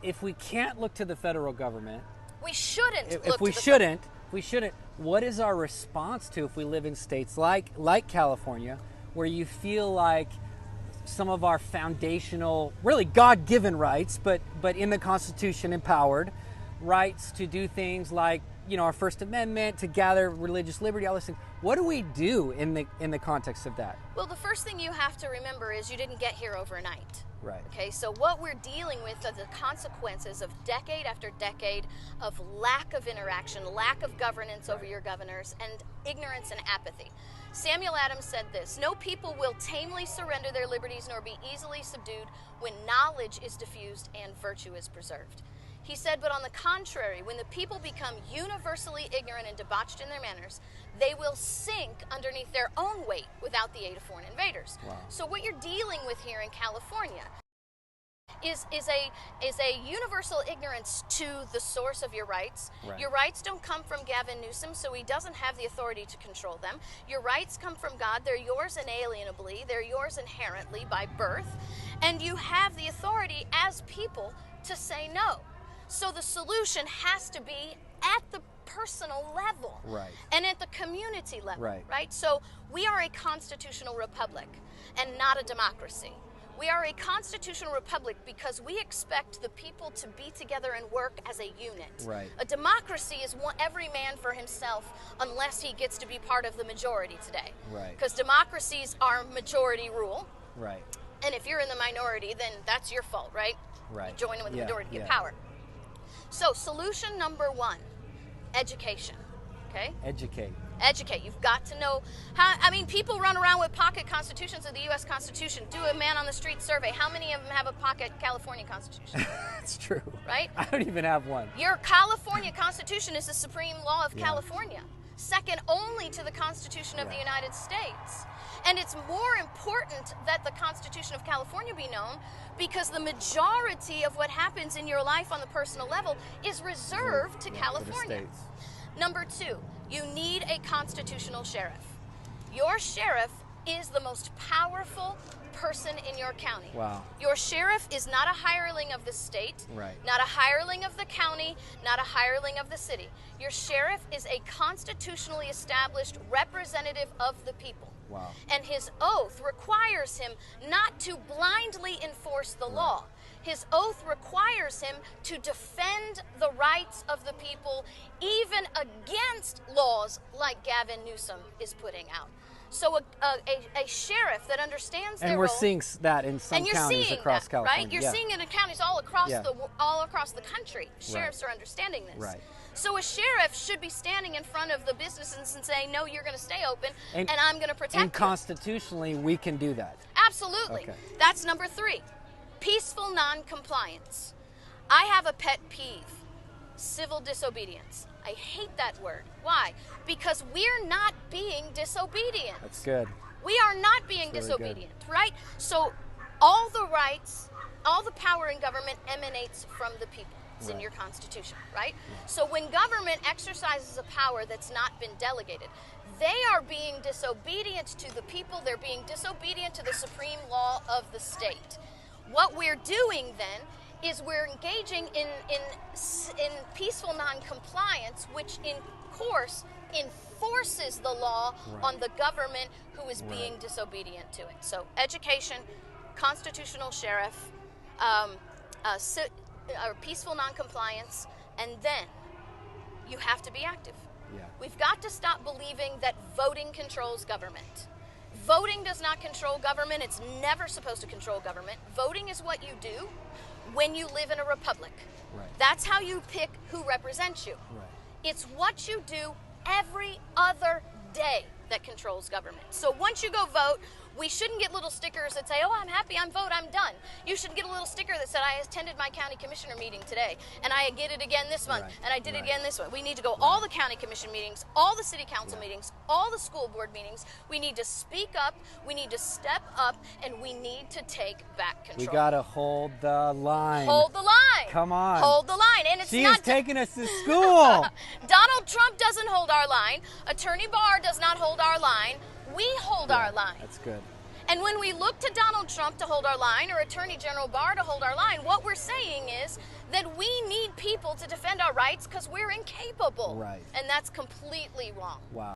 if we can't look to the federal government, we shouldn't. If we shouldn't, what is our response to if we live in states like California, where you feel like some of our foundational, really God-given rights, but in the Constitution empowered rights to do things like, you know, our First Amendment, to gather religious liberty, all those things. What do we do in the context of that? Well, the first thing you have to remember is you didn't get here overnight. Right. Okay, so what we're dealing with are the consequences of decade after decade of lack of interaction, lack of governance over your governors, and ignorance and apathy. Samuel Adams said this: "No people will tamely surrender their liberties nor be easily subdued when knowledge is diffused and virtue is preserved." He said, but on the contrary, when the people become universally ignorant and debauched in their manners, they will sink underneath their own weight without the aid of foreign invaders. Wow. So what you're dealing with here in California is a universal ignorance to the source of your rights. Right. Your rights don't come from Gavin Newsom, so he doesn't have the authority to control them. Your rights come from God. They're yours inalienably. They're yours inherently by birth. And you have the authority as people to say no. So the solution has to be at the personal level, right, and at the community level, right. So we are a constitutional republic and not a democracy. We are a constitutional republic because we expect the people to be together and work as a unit. Right. A democracy is every man for himself unless he gets to be part of the majority today. Right. Because democracies are majority rule. Right. And if you're in the minority, then that's your fault, right? Right. You join in with the majority to get yeah. power. So solution number one, education, okay? Educate. You've got to know how, I mean, people run around with pocket constitutions of the U.S. Constitution. Do a man on the street survey. How many of them have a pocket California Constitution? That's true. Right? I don't even have one. Your California Constitution is the supreme law of California, second only to the Constitution of the United States. And it's more important that the Constitution of California be known because the majority of what happens in your life on the personal level is reserved to California. To the states. Number two, you need a constitutional sheriff. Your sheriff is the most powerful person in your county. Wow. Your sheriff is not a hireling of the state, right, not a hireling of the county, not a hireling of the city. Your sheriff is a constitutionally established representative of the people. Wow. And his oath requires him not to blindly enforce the law. His oath requires him to defend the rights of the people, even against laws like Gavin Newsom is putting out. So a sheriff that understands their role. And we're seeing that in some counties across California. Right? You're seeing it in counties all across the country. Sheriffs are understanding this. Right. So a sheriff should be standing in front of the businesses and saying, no, you're going to stay open, and I'm going to protect you. And constitutionally, we can do that. Absolutely. Okay. That's number three. Peaceful non-compliance. I have a pet peeve. Civil disobedience. I hate that word. Why? Because we're not being disobedient. That's good. We are not being disobedient, right? So all the rights, all the power in government emanates from the people. It's in your Constitution, right? Yeah. So when government exercises a power that's not been delegated, they are being disobedient to the people. They're being disobedient to the supreme law of the state. What we're doing then is we're engaging in peaceful non-compliance, which in course enforces the law on the government who is being disobedient to it. So education, constitutional sheriff, peaceful non-compliance, and then you have to be active. Yeah. We've got to stop believing that voting controls government. Voting does not control government. It's never supposed to control government. Voting is what you do when you live in a republic. Right. That's how you pick who represents you. Right. It's what you do every other day that controls government. So once you go vote, we shouldn't get little stickers that say, oh, I'm happy, I'm done. You should get a little sticker that said, I attended my county commissioner meeting today, and I did it again this month, and I did it again this month. We need to go all the county commission meetings, all the city council meetings, all the school board meetings. We need to speak up, we need to step up, and we need to take back control. We gotta hold the line. Hold the line. Come on. Hold the line. And it's she not is taking us to school. Donald Trump doesn't hold our line. Attorney Barr does not hold our line. We hold our line. That's good. And when we look to Donald Trump to hold our line or Attorney General Barr to hold our line, what we're saying is that people to defend our rights because we're incapable. Right. And that's completely wrong. Wow.